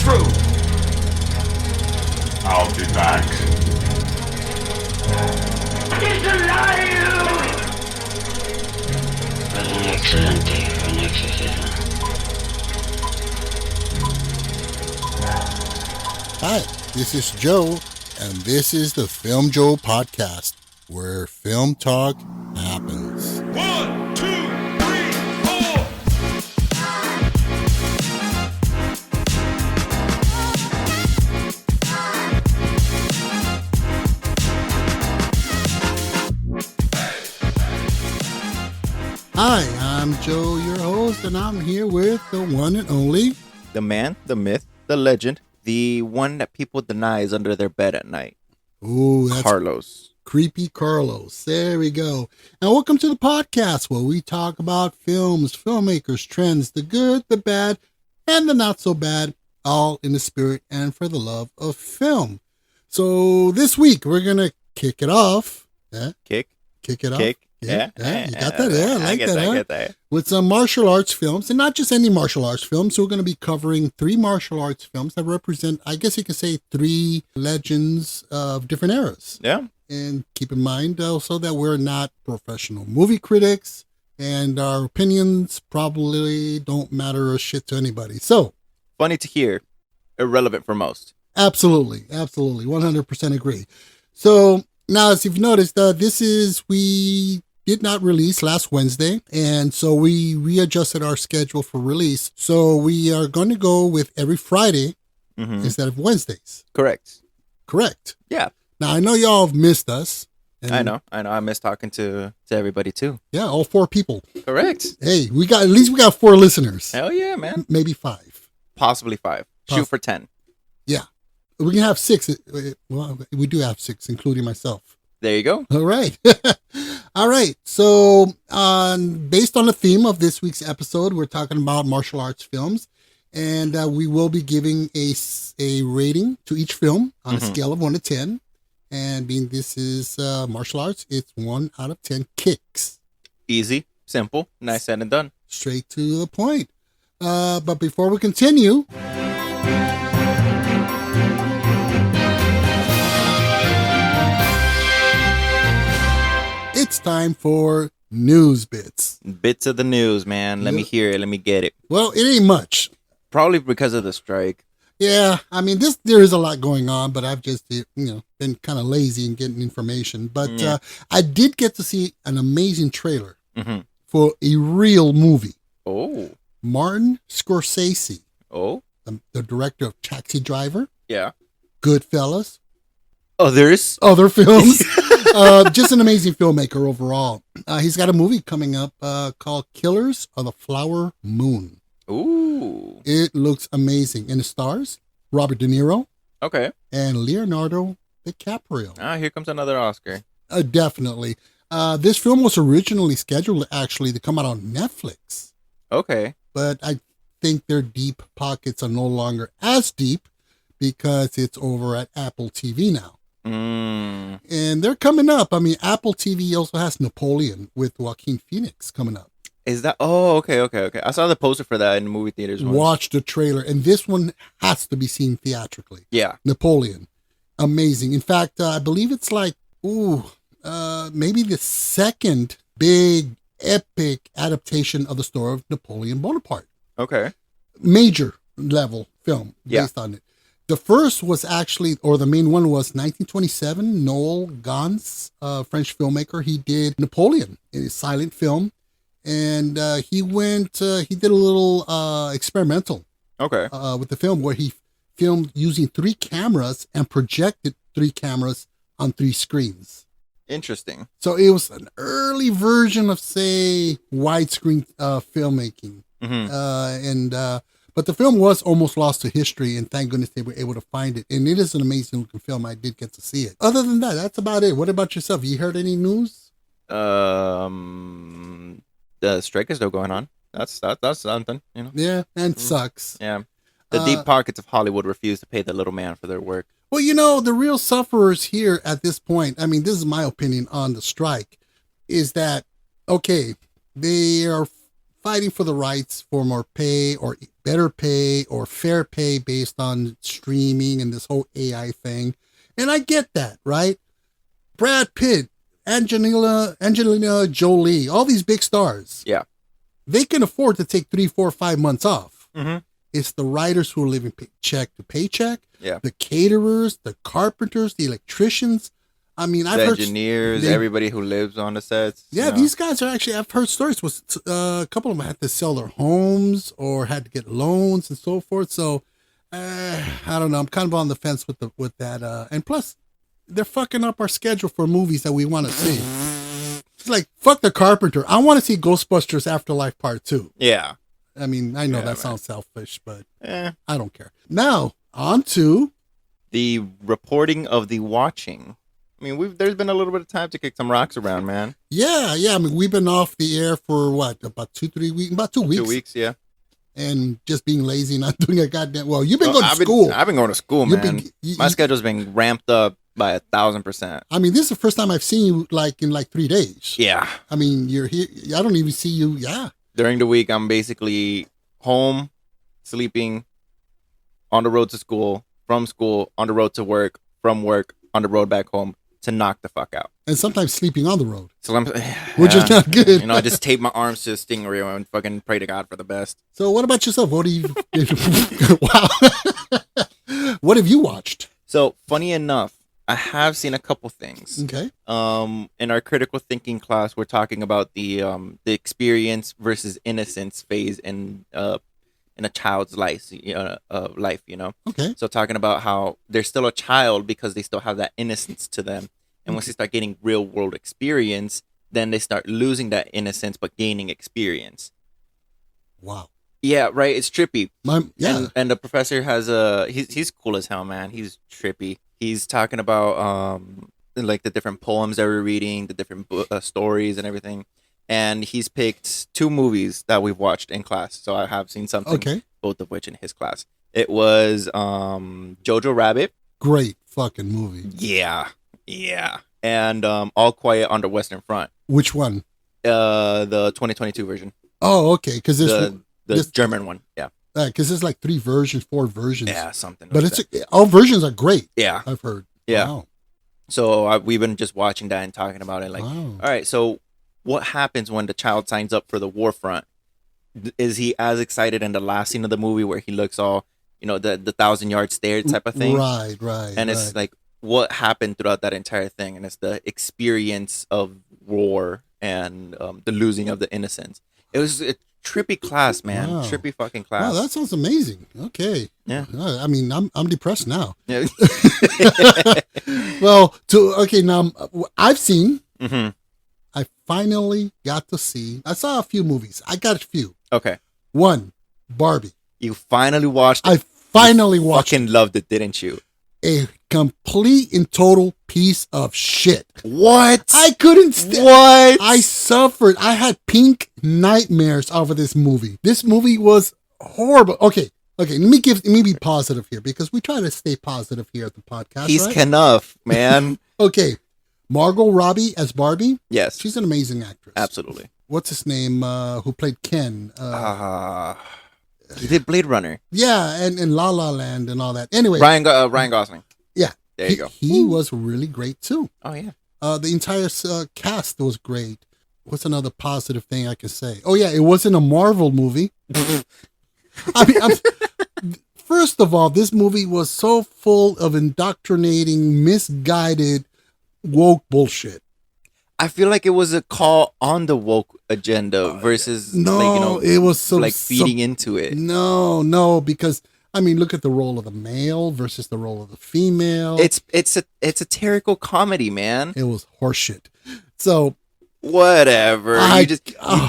through. I'll be back. He's alive! What an excellent day for an exorcism. Hi, this is Joe, and this is the Film Joe Podcast, where film talk happens. 1, 2, 3, 4. Hi, I'm Joe, your host, and I'm here with the one and only... The man, the myth, the legend, the one that people denies under their bed at night. Ooh, that's Carlos. Creepy Carlos. There we go. And welcome to the podcast where we talk about films, filmmakers, trends, the good, the bad, and the not so bad, all in the spirit and for the love of film. So this week we're going to kick it off. Yeah? Kick it off. Kick. Yeah. You got that? Yeah, I like that. I get that. With some martial arts films, and not just any martial arts films. We're going to be covering 3 martial arts films that represent, I guess you could say, 3 legends of different eras. Yeah. And keep in mind also that we're not professional movie critics, and our opinions probably don't matter a shit to anybody. So, Funny to hear, irrelevant for most. absolutely, 100% agree. So, now, as you've noticed, we did not release last Wednesday, and so we readjusted our schedule for release. So we are going to go with every Friday instead of Wednesdays. Correct. Yeah. Now, I know y'all have missed us. And I know. I miss talking to everybody too. Yeah, all 4 people. Correct. Hey, at least we got 4 listeners. Hell yeah, man. Maybe 5. Possibly 5. Shoot for 10. Yeah. We can have 6. Well, we do have 6, including myself. There you go. All right. All right. So, based on the theme of this week's episode, we're talking about martial arts films, and we will be giving a rating to each film on a scale of 1 to 10. And being this is martial arts, it's 1 out of 10 kicks. Easy, simple, nice said and done. Straight to the point. But before we continue, it's time for news bits. Bits of the news, man. Let me hear it. Let me get it. Well, it ain't much. Probably because of the strike. Yeah, I mean, there is a lot going on, but I've just, been kind of lazy in getting information. But I did get to see an amazing trailer for a real movie. Oh. Martin Scorsese. Oh. The director of Taxi Driver. Yeah. Goodfellas. Other films. Just an amazing filmmaker overall. He's got a movie coming up called Killers of the Flower Moon. Ooh. It looks amazing. And it stars Robert De Niro. Okay. And Leonardo DiCaprio. Here comes another Oscar. Definitely. This film was originally scheduled actually to come out on Netflix. Okay. But I think their deep pockets are no longer as deep because it's over at Apple TV now. And they're coming up. I mean, Apple TV also has Napoleon with Joaquin Phoenix coming up. Is that? Oh, okay. I saw the poster for that in the movie theaters once. Watch the trailer. And this one has to be seen theatrically. Yeah. Napoleon. Amazing. In fact, I believe it's like, maybe the second big epic adaptation of the story of Napoleon Bonaparte. Okay. Major level film based on it. The first was actually, or the main one was 1927, Noel Gans, French filmmaker. He did Napoleon in a silent film. And he did a little experimental with the film where he filmed using 3 cameras and projected 3 cameras on 3 screens. Interesting. So it was an early version of, say, widescreen filmmaking. But the film was almost lost to history, and thank goodness they were able to find it. And it is an amazing looking film. I did get to see it. Other than that, that's about it. What about yourself? You heard any news? The strike is still going on. That's something, Yeah, and sucks. Yeah. The deep pockets of Hollywood refuse to pay the little man for their work. Well, the real sufferers here at this point, I mean, this is my opinion on the strike, is that, okay, they are fighting for the rights for more pay or better pay or fair pay based on streaming and this whole AI thing. And I get that, right? Brad Pitt, Angelina Jolie, all these big stars. Yeah. They can afford to take 3, 4, 5 months off. Mm-hmm. It's the writers who are living paycheck to paycheck. Yeah. The caterers, the carpenters, the electricians. I mean, I've heard engineers, everybody who lives on the sets. Yeah, these guys are actually, I've heard stories was a couple of them had to sell their homes or had to get loans and so forth. So I don't know. I'm kind of on the fence with that. And plus, they're fucking up our schedule for movies that we want to see. It's like, fuck the Carpenter. I want to see Ghostbusters Afterlife Part 2. Yeah. I mean, I know that man. sounds selfish, but Eh. I don't care. Now, on to The reporting of the watching. I mean, there's been a little bit of time to kick some rocks around, man. Yeah. I mean, we've been off the air for what, about 2-3 weeks? About 2 weeks. 2 weeks, yeah. And just being lazy, not doing a goddamn. Well, you've been going to school. I've been going to school, You've man. My schedule's been ramped up by 1,000%. I mean, this is the first time I've seen you in 3 days. Yeah. I mean, you're here. I don't even see you. Yeah. During the week, I'm basically home, sleeping, on the road to school, from school, on the road to work, from work, on the road back home to knock the fuck out. And sometimes sleeping on the road. So I'm, which is not good. I just tape my arms to a stingray and fucking pray to God for the best. So what about yourself? What do you? Wow. What have you watched? So funny enough, I have seen a couple things. Okay. In our critical thinking class, we're talking about the experience versus innocence phase in a child's life, life, you know. Okay. So talking about how they're still a child because they still have that innocence to them, and once they start getting real world experience, then they start losing that innocence but gaining experience. Wow. Yeah, right. It's trippy. Yeah. And the professor has he's cool as hell, man. He's trippy. He's talking about like the different poems that we're reading, the different stories and everything. And he's picked 2 movies that we've watched in class. So I have seen something, Okay. both of which in his class. It was Jojo Rabbit. Great fucking movie. Yeah. Yeah. And All Quiet on the Western Front. Which one? The 2022 version. Oh, okay. Because The German one. Yeah. Because there's like 3 versions, 4 versions. Yeah, something. But like all versions are great. yeah. I've heard. Yeah. Wow. So we've been just watching that and talking about it. Like, Wow. all right, so what happens when the child signs up for the war front? Is he as excited in the last scene of the movie where he looks all, the 1,000-yard stare type of thing? Right. And it's like, what happened throughout that entire thing? And it's the experience of war and the losing of the innocence. It was a trippy class, man. Wow. Trippy fucking class. Wow, that sounds amazing. Okay. Yeah. I mean, I'm depressed now. Yeah. Well, now I've seen. Mm-hmm. I finally got to see. I saw a few movies. I got a few. Okay. One, Barbie. You finally watched it. I finally watched fucking loved it, didn't you? a complete and total piece of shit. What? I couldn't stand. What? I suffered. I had pink nightmares over this movie. This movie was horrible. Okay. Let me be positive here because we try to stay positive here at the podcast. He's right? enough, man. Okay. Margot Robbie as Barbie. Yes. She's an amazing actress. Absolutely. What's his name? Who played Ken? He did Blade Runner. Yeah, and La La Land and all that. Anyway. Ryan Gosling. Yeah. There you go. He was really great too. Oh, yeah. The entire cast was great. What's another positive thing I can say? Oh, yeah, it wasn't a Marvel movie. I mean, first of all, this movie was so full of indoctrinating, misguided, woke bullshit. I feel like it was a call on the woke agenda versus it was so feeding into it. No, because I mean, look at the role of the male versus the role of the female. It's a satirical comedy, man. It was horseshit. So whatever. You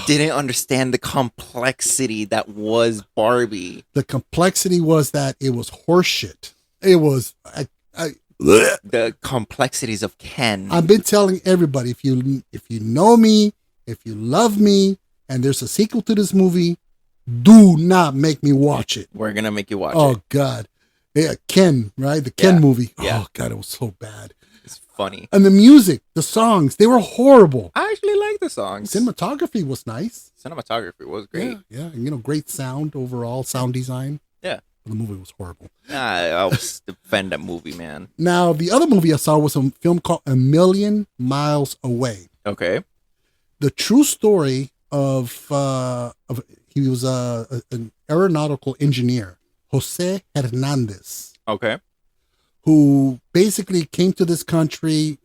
didn't understand the complexity that was Barbie. The complexity was that it was horseshit. It was the complexities of Ken. I've been telling everybody, if you know me, if you love me, and there's a sequel to this movie, do not make me watch it. We're gonna make you watch it. Oh God, yeah, Ken, right? The Ken movie. Yeah. Oh God, it was so bad. funny. And the music, the songs, they were horrible. I actually like the songs. Cinematography was nice. Cinematography was great. Yeah, and, great sound overall, sound design. Yeah. The movie was horrible. I'll defend that movie, man. Now, the other movie I saw was a film called A Million Miles Away. Okay. The true story of he was an aeronautical engineer, Jose Hernandez, Okay. who basically came to this country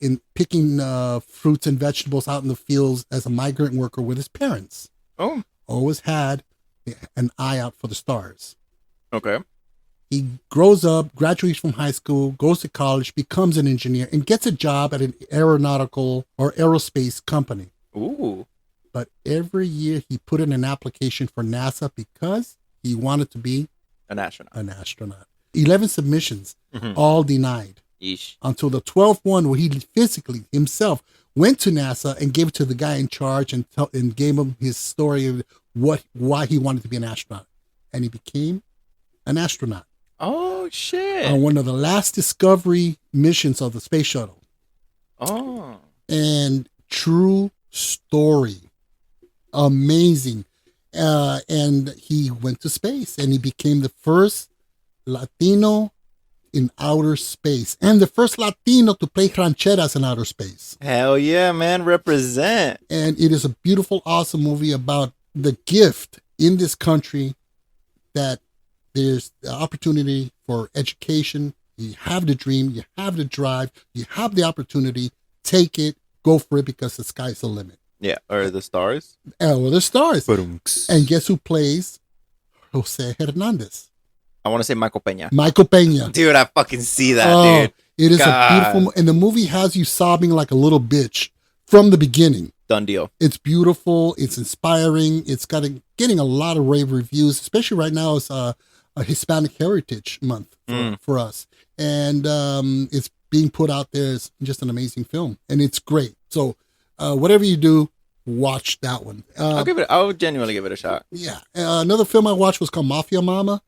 in picking fruits and vegetables out in the fields as a migrant worker with his parents. Oh. Always had an eye out for the stars. Okay. He grows up, graduates from high school, goes to college, becomes an engineer, and gets a job at an aeronautical or aerospace company. Ooh. But every year he put in an application for NASA because he wanted to be An astronaut. 11 submissions, all denied. Yeesh. Until the 12th one where he physically himself went to NASA and gave it to the guy in charge and gave him his story of why he wanted to be an astronaut. And he became an astronaut Oh, shit. on one of the last discovery missions of the space shuttle. Oh. And true story. Amazing. And he went to space and he became the first Latino in outer space and the first Latino to play rancheras in outer space. Hell yeah, man. Represent. And it is a beautiful, awesome movie about the gift in this country that there's the opportunity for education. You have the dream, you have the drive, you have the opportunity. Take it, go for it because the sky's the limit. Yeah. Or the stars. Well, the stars. Ba-dum-ks. And guess who plays Jose Hernandez? I want to say Michael Peña. Michael Peña. Dude, I fucking see that, dude. It is God. a beautiful, and the movie has you sobbing like a little bitch from the beginning. Done deal. It's beautiful. It's inspiring. It's getting a lot of rave reviews, especially right now. It's a Hispanic Heritage Month for us, and it's being put out there. It's just an amazing film, and it's great. So, whatever you do, watch that one. I'll genuinely give it a shot. Yeah. Another film I watched was called Mafia Mama.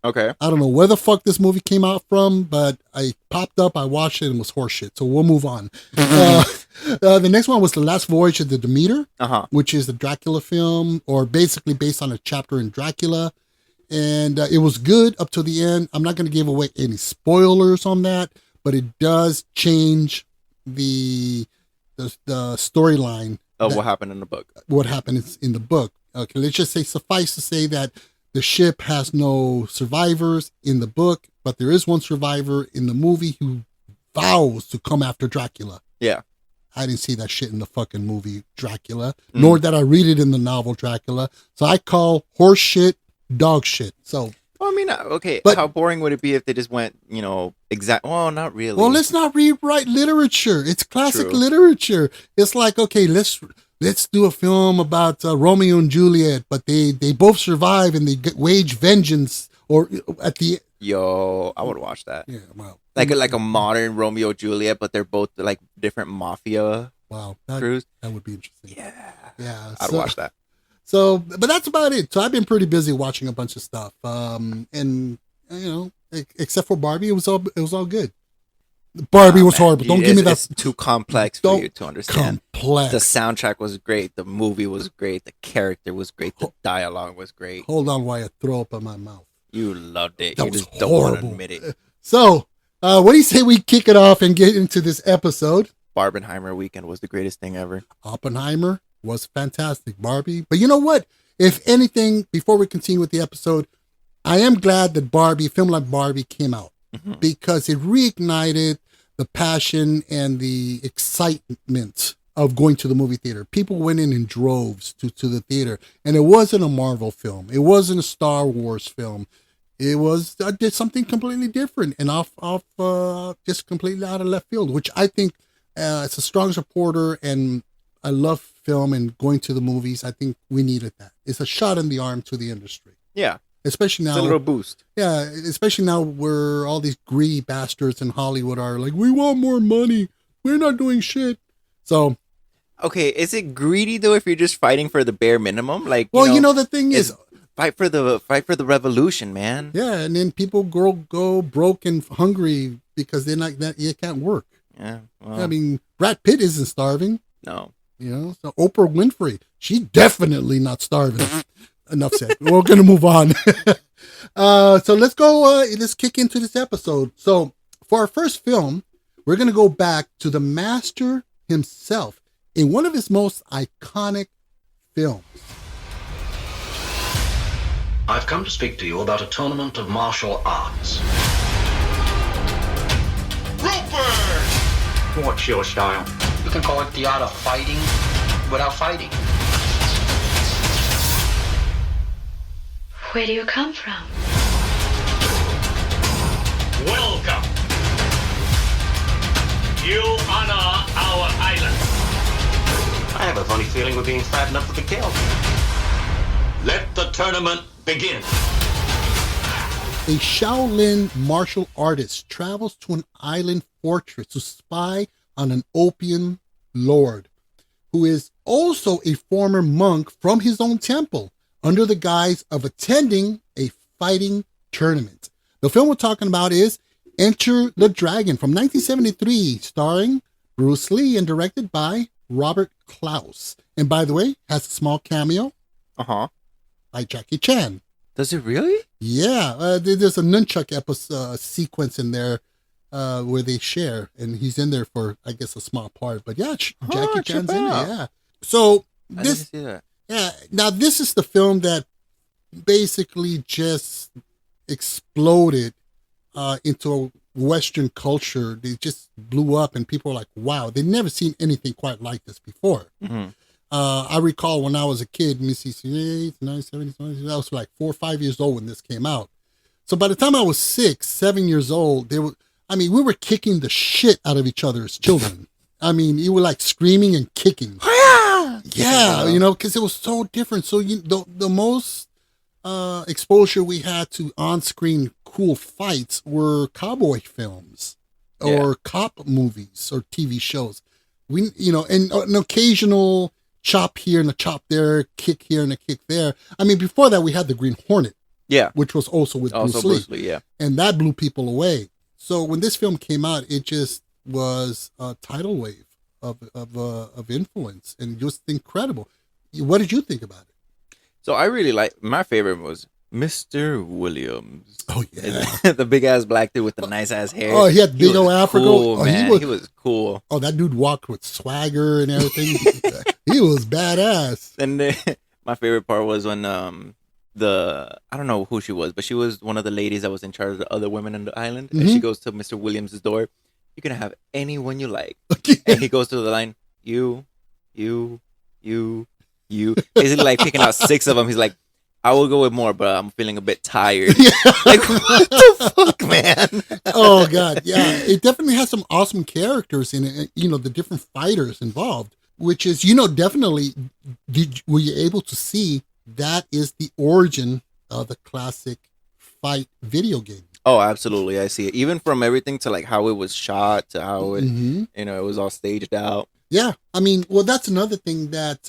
Okay. I don't know where the fuck this movie came out from, but I popped up, I watched it, and it was horseshit. So we'll move on. The next one was The Last Voyage of the Demeter, which is the Dracula film, or basically based on a chapter in Dracula. And it was good up to the end. I'm not going to give away any spoilers on that, but it does change the storyline of what happened in the book. What happened in the book. Okay, let's just say, suffice to say that the ship has no survivors in the book, but there is one survivor in the movie who vows to come after Dracula. Yeah. I didn't see that shit in the fucking movie Dracula, nor did I read it in the novel Dracula. So I call horse shit dog shit. So, Well, I mean, okay, But- how boring would it be if they just went, well, not really. well, let's not rewrite literature. It's classic True. literature. It's like, okay, let's do a film about Romeo and Juliet, but they both survive and they wage vengeance, or at the Yo, I would watch that. yeah, wow, Like a modern Romeo Juliet, but they're both like different mafia wow, crews. that would be interesting. Yeah, I'd watch that. So, but that's about it. So I've been pretty busy watching a bunch of stuff, and except for Barbie, it was all good. Barbie was horrible. Don't give me that. It's too complex for you to understand. Complex. The soundtrack was great. The movie was great. The character was great. The dialogue was great. Hold on while I throw up in my mouth. You loved it. That You was just don't want to horrible. admit it. So, what do you say we kick it off and get into this episode? Barbenheimer weekend was the greatest thing ever. Oppenheimer was fantastic. Barbie. But you know what? If anything, before we continue with the episode, I am glad that a film like Barbie came out because it reignited the passion and the excitement of going to the movie theater. People went in droves to the theater, and it wasn't a Marvel film. It wasn't a Star Wars film. It was did something completely different and off just completely out of left field, which I think as a strong supporter, and I love film and going to the movies. I think we needed that. It's a shot in the arm to the industry. Yeah. Especially now. It's a little boost. Yeah, especially now where all these greedy bastards in Hollywood are like, we want more money. We're not doing shit. So, Okay, is it greedy though if you're just fighting for the bare minimum? Like, well, the thing is, fight for the revolution, man. yeah, and then people go broke and hungry because they're not that you can't work. Yeah. Well, I mean, Brad Pitt isn't starving. no. You know, so Oprah Winfrey, she's definitely not starving. Enough said. We're gonna move on. So let's go. Let's kick into this episode. So for our first film, we're gonna go back to the master himself in one of his most iconic films. I've come to speak to you about a tournament of martial arts. Roper! What's your style? You can call it the art of fighting without fighting. Where do you come from? Welcome. You honor our island. I have a funny feeling we're being fattened up for the kill. Let the tournament begin. A Shaolin martial artist travels to an island fortress to spy on an opium lord, who is also a former monk from his own temple, under the guise of attending a fighting tournament. The film we're talking about is Enter the Dragon from 1973, starring Bruce Lee and directed by Robert Klaus. And by the way, has a small cameo by Jackie Chan. Does it really? Yeah, there's a nunchuck episode sequence in there where they share, and he's in there for, I guess, a small part. But yeah, Jackie Chan's in there. Yeah. So I this, didn't see that. yeah. Now this is the film that basically just exploded into Western culture. They just blew up, and people were like, "Wow!" They'd never seen anything quite like this before. Mm-hmm. I recall when I was a kid, Missy 1970s, I was like 4 or 5 years old when this came out. So by the time I was 6, 7 years old, we were kicking the shit out of each other as children. I mean, you were like screaming and kicking. Yeah, you know, because it was so different. So the most exposure we had to on-screen cool fights were cowboy films or cop movies or TV shows. We, you know, and an occasional chop here and a chop there, kick here and a kick there. I mean, before that, we had the Green Hornet. Yeah. Which was also with Bruce Lee. Yeah. And that blew people away. So when this film came out, it just was a tidal wave of influence, and just incredible. What did you think about it? So I really my favorite was Mr. Williams. Oh yeah. The big ass black dude with the nice ass hair. Oh, he had big old afro. Cool, Oh, man. He was cool. Oh, that dude walked with swagger and everything. He was badass. And my favorite part was when I don't know who she was, but she was one of the ladies that was in charge of the other women on the island. And she goes to Mr. Williams' door. You can have anyone you like. And he goes to the line, you. Basically like picking out 6 of them. He's like, I will go with more, but I'm feeling a bit tired. Like, what the fuck, man? Oh, God. Yeah. It definitely has some awesome characters in it. You know, the different fighters involved, which is, you know, definitely, were you able to see that is the origin of the classic fight video game? Oh, absolutely. I see it. Even from everything to like how it was shot to how it, you know, it was all staged out. Yeah. I mean, well, that's another thing that,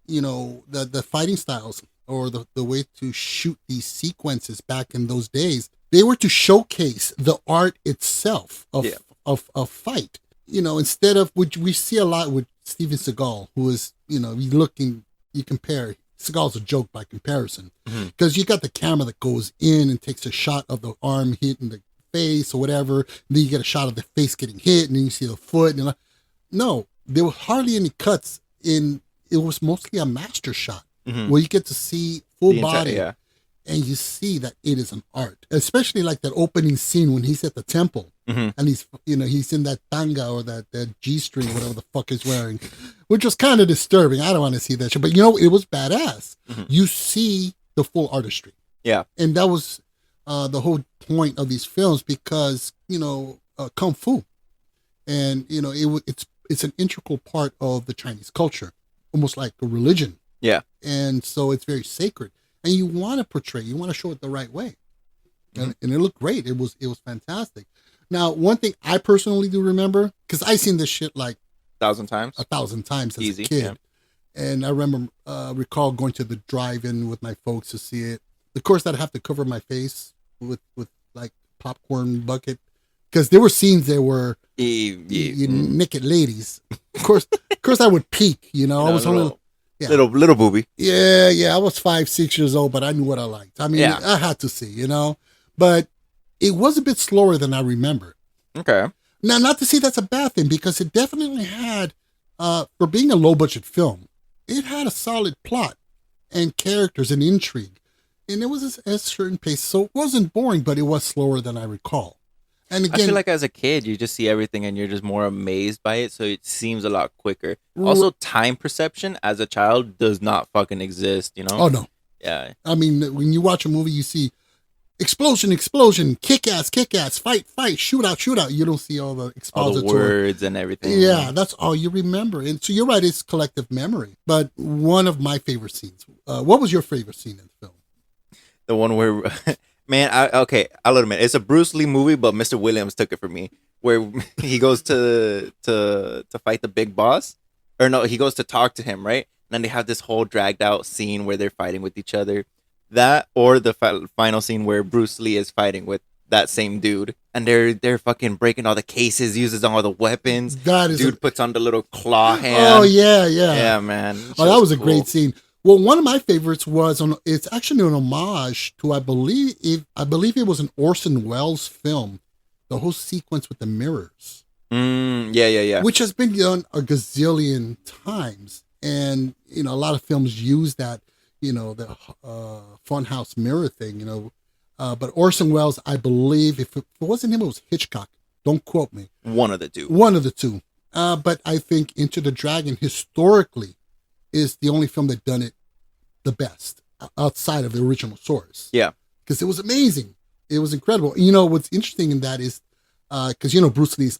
you know, the fighting styles or the way to shoot these sequences back in those days, they were to showcase the art itself of fight. You know, instead of, which we see a lot with Steven Seagal, who is, you know, you compare, Seagal's a joke by comparison, because you got the camera that goes in and takes a shot of the arm hitting the face or whatever, and then you get a shot of the face getting hit, and then you see the foot. And no, there were hardly any cuts in. It was mostly a master shot where you get to see full body, and you see that it is an art. Especially like that opening scene when he's at the temple and he's, you know, he's in that tanga or that G-string, whatever the fuck he's wearing, which was kind of disturbing. I don't want to see that shit, but you know, it was badass. You see the full artistry. Yeah. And that was the whole point of these films, because, you know, Kung Fu, and, you know, it's an integral part of the Chinese culture, almost like a religion. Yeah. And so it's very sacred, and you want to portray, you want to show it the right way. And it looked great. It was fantastic. Now, one thing I personally do remember, because I seen this shit like 1,000 times. 1,000 times as Easy, a kid. And I recall going to the drive-in with my folks to see it. Of course, I'd have to cover my face with like popcorn bucket because there were scenes that were Yeah. naked ladies. Of course, I would peek. You know, I was only little booby. Yeah, I was 5, 6 years old, but I knew what I liked. I mean, Yeah. I had to see, you know, but it was a bit slower than I remembered. Okay. Now, not to say that's a bad thing, because it definitely had, for being a low budget film, it had a solid plot and characters and intrigue, and it was a certain pace, so it wasn't boring, but it was slower than I recall. And I again, feel like as a kid, you just see everything and you're just more amazed by it, so it seems a lot quicker. Also, time perception as a child does not fucking exist, you know? oh no, Yeah. I mean, when you watch a movie, you see explosion, kick ass, fight, shootout. You don't see all the All the expository words and everything. Yeah, that's all you remember. And so you're right, it's collective memory. But one of my favorite scenes, what was your favorite scene in the film? The one where, man, I'll admit, it's a Bruce Lee movie, but Mr. Williams took it for me. Where he goes to fight the big boss. Or no, he goes to talk to him, right? And then they have this whole dragged out scene where they're fighting with each other. That or the final scene where Bruce Lee is fighting with that same dude, and they're fucking breaking all the cases, uses all the weapons. That is dude puts on the little claw hand. Oh yeah. Yeah, man. Oh, that was a great scene. Well, one of my favorites was it's actually an homage to I believe it was an Orson Welles film, the whole sequence with the mirrors. Yeah. Which has been done a gazillion times, and you know a lot of films use that. You know, the funhouse mirror thing, you know. But Orson Welles, I believe, if it wasn't him, it was Hitchcock. Don't quote me. One of the two. But I think Into the Dragon, historically, is the only film that done it the best, outside of the original source. Yeah. Because it was amazing. It was incredible. You know, what's interesting in that is, because, you know, Bruce Lee's,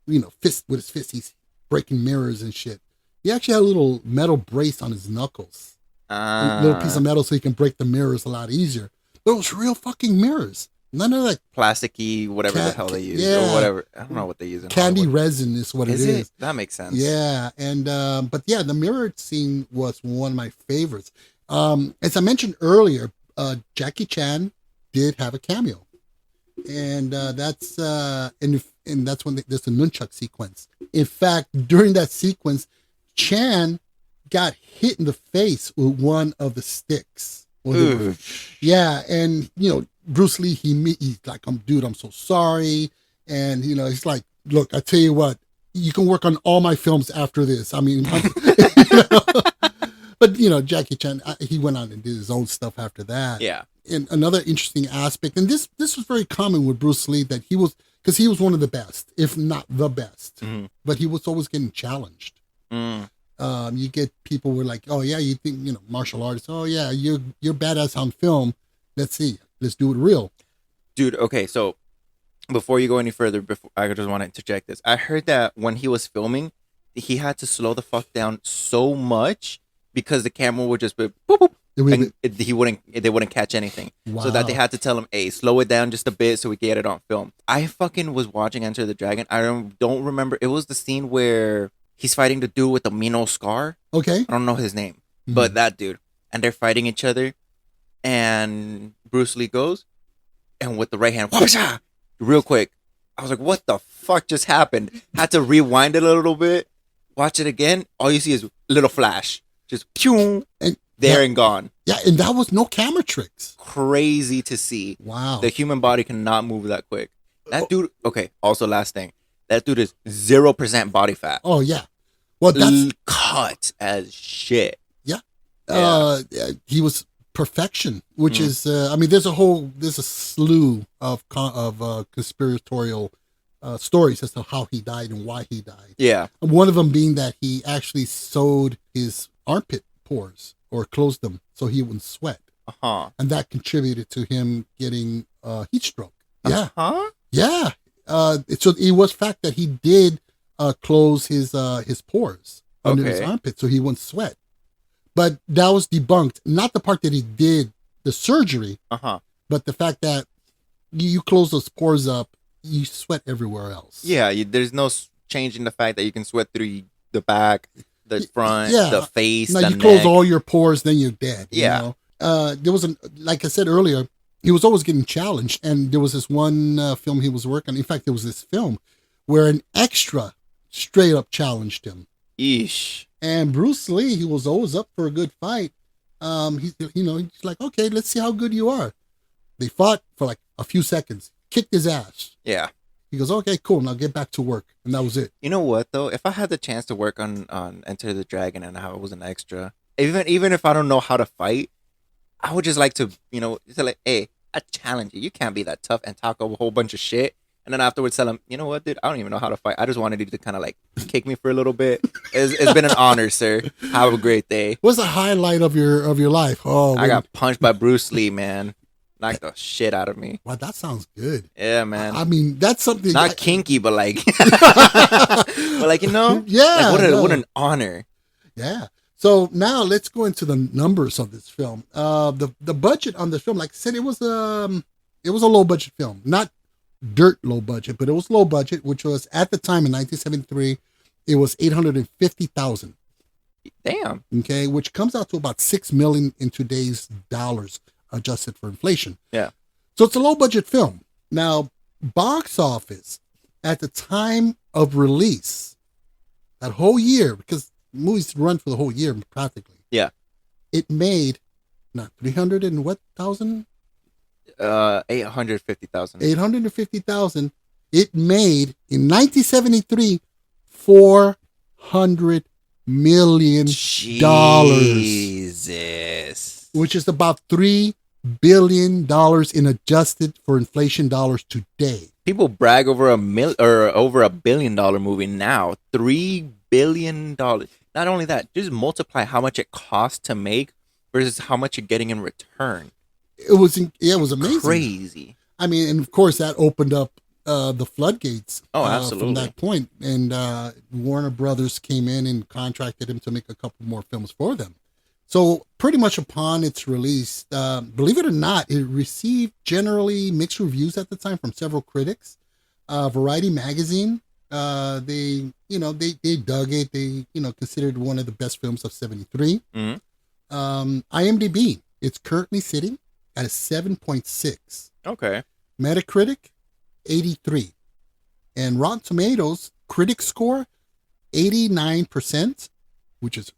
you know, with his fist, he's breaking mirrors and shit. He actually had a little metal brace on his knuckles. A little piece of metal so you can break the mirrors a lot easier. But it was real fucking mirrors. None of that plasticky, whatever the hell they use. Yeah. Or whatever. I don't know what they use in candy Hollywood. resin is what it is. That makes sense. Yeah. And but yeah, the mirror scene was one of my favorites. As I mentioned earlier, Jackie Chan did have a cameo. And that's and that's when there's a nunchuck sequence. In fact, during that sequence, Chan got hit in the face with one of the sticks. Yeah, and you know, Bruce Lee, he's like, dude, I'm so sorry. And you know, he's like, look, I tell you what, you can work on all my films after this. I mean, you know? But you know, Jackie Chan, he went on and did his own stuff after that. Yeah. And another interesting aspect, and this was very common with Bruce Lee, that he was one of the best, if not the best, but he was always getting challenged. You get people who are like, oh yeah, you think, you know, martial artists, oh yeah, you're badass on film. Let's do it real. Dude, okay, so before you go any further, I just want to interject this. I heard that when he was filming, he had to slow the fuck down so much because the camera would just be boop, boop, and they wouldn't catch anything. Wow. So that they had to tell him, hey, slow it down just a bit so we can get it on film. I fucking was watching Enter the Dragon. I don't remember. It was the scene where he's fighting the dude with the Mino scar. Okay. I don't know his name, but that dude. And they're fighting each other. And Bruce Lee goes, and with the right hand, whoosha, real quick. I was like, what the fuck just happened? Had to rewind it a little bit, watch it again. All you see is a little flash. Just pew, and there and gone. Yeah, and that was no camera tricks. Crazy to see. Wow. The human body cannot move that quick. That dude, okay, also last thing. That dude is 0% body fat. Oh, yeah. Well, that's cut as shit. Yeah. Yeah. He was perfection, which is, I mean, there's a slew of conspiratorial stories as to how he died and why he died. Yeah. And one of them being that he actually sewed his armpit pores or closed them so he wouldn't sweat. Uh-huh. And that contributed to him getting heat stroke. Yeah. Huh? Yeah. So it was fact that he did close his pores under his armpit so he wouldn't sweat. But that was debunked. Not the part that he did the surgery, but the fact that you close those pores up, you sweat everywhere else. Yeah, there's no change in the fact that you can sweat through the back, the front, Yeah. the face, Now the you neck. close all your pores, then you're dead. Yeah. You know? There was like I said earlier, he was always getting challenged. And there was this one film he was working on. In fact, there was this film where an extra straight up challenged him. Eesh. And Bruce Lee, he was always up for a good fight. He's like, okay, let's see how good you are. They fought for like a few seconds, kicked his ass. Yeah. He goes, okay, cool, now get back to work. And that was it. You know what though? If I had the chance to work on Enter the Dragon and I was an extra, even if I don't know how to fight, I would just like to, say like, hey, I challenge you. You can't be that tough and talk a whole bunch of shit. And then afterwards tell him, you know what, dude, I don't even know how to fight. I just wanted you to kind of like kick me for a little bit. It's been an honor, sir. Have a great day. What's the highlight of your life? Oh, I got punched by Bruce Lee, man. Knocked the shit out of me. Wow, that sounds good. Yeah, man. I mean, that's something. Not kinky, but like, Yeah. Like what an honor. Yeah. So now let's go into the numbers of this film. The budget on this film, like I said, it was a low budget film, not dirt low budget, but it was low budget, which was at the time in 1973, it was $850,000. Damn. Okay, which comes out to about $6 million in today's dollars, adjusted for inflation. Yeah. So it's a low budget film. Now, box office at the time of release, that whole year, because movies run for the whole year practically. Yeah. It made not 300 and what thousand? 850,000. 850,000. It made in 1973 $400 million, Jesus. which is about $3 billion in adjusted for inflation dollars today. People brag over over $1 billion movie now. $3 billion. Not only that, just multiply how much it costs to make versus how much you're getting in return. It was amazing. Crazy. I mean, and of course that opened up the floodgates. Absolutely. From that point, and Warner Brothers came in and contracted him to make a couple more films for them. So pretty much upon its release, believe it or not, it received generally mixed reviews at the time from several critics. Variety magazine, they dug it. They considered one of the best films of '73. Mm-hmm. IMDb, it's currently sitting at a 7.6. Okay. Metacritic, 83. And Rotten Tomatoes, critic score, 89%, which is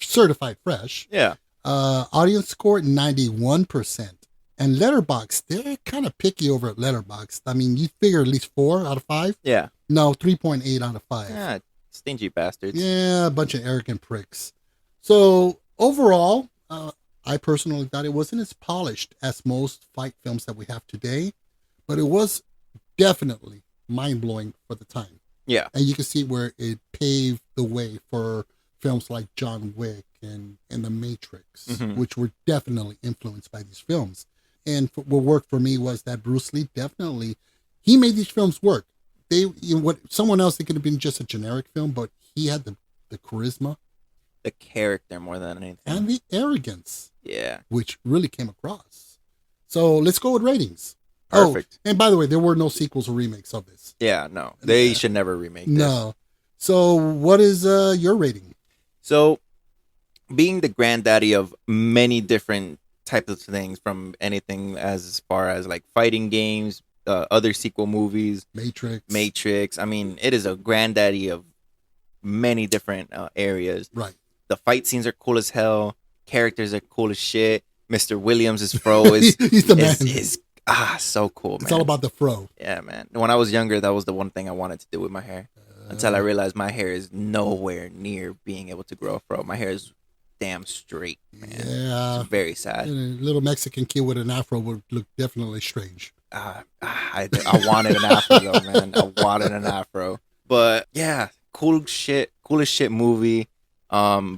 certified fresh. Yeah. Audience score, 91%. And Letterboxd, they're kind of picky over at Letterboxd. I mean, you figure at least 4 out of 5? Yeah. No, 3.8 out of 5. Yeah, stingy bastards. Yeah, a bunch of arrogant pricks. So overall, I personally thought it wasn't as polished as most fight films that we have today, but it was definitely mind-blowing for the time. Yeah. And you can see where it paved the way for films like John Wick and The Matrix, Mm-hmm. which were definitely influenced by these films. And what worked for me was that Bruce Lee he made these films work. Someone else, it could have been just a generic film, but he had the charisma, The character more than anything. and the arrogance, Yeah. which really came across. So let's go with ratings. Perfect. Oh, and by the way, there were no sequels or remakes of this. Yeah, no. They should never remake this. No. So what is your rating? So, being the granddaddy of many different types of things, from anything as far as like fighting games, other sequel movies, Matrix. I mean, it is a granddaddy of many different areas. Right. The fight scenes are cool as hell. Characters are cool as shit. Mr. Williams' fro is He's the man. So cool, man. It's all about the fro. Yeah, man. When I was younger, that was the one thing I wanted to do with my hair. Until I realized my hair is nowhere near being able to grow a fro. My hair is damn straight, man. Yeah. It's very sad. A little Mexican kid with an afro would look definitely strange. I wanted an afro, though, man. I wanted an afro. But, yeah, coolest shit movie.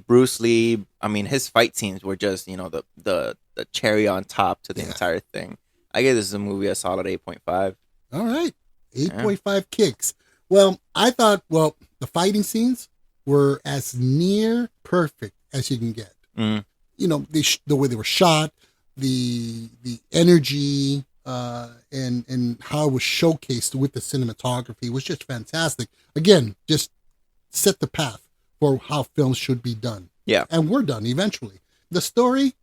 Bruce Lee, I mean, his fight scenes were just, the cherry on top to the entire thing. I give this movie a solid 8.5. All right. 8.5 kicks. Well, I thought, the fighting scenes were as near perfect as you can get. Mm. The way they were shot, the energy, and how it was showcased with the cinematography was just fantastic. Again, just set the path for how films should be done. Yeah. And we're done eventually. The story,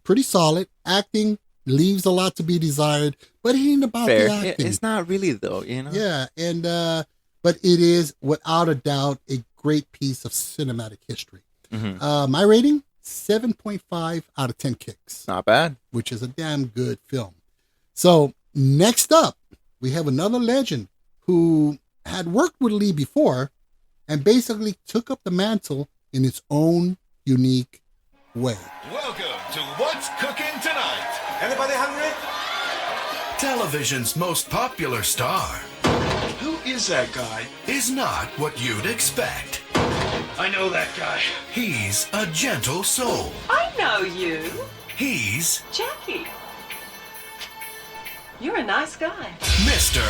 pretty solid. Acting, leaves a lot to be desired, but it ain't about Fair. the acting. It's not really though, you know. Yeah, and but it is without a doubt a great piece of cinematic history. My rating 7.5 out of 10 kicks, Not bad. which is a damn good film. So next up, we have another legend who had worked with Lee before and basically took up the mantle in its own unique way. Welcome to What's Cooking Tonight, Anybody hungry? television's most popular star Who is that guy? is not what you'd expect. I know that guy. He's a gentle soul. I know you. He's Jackie. You're a nice guy. Mr.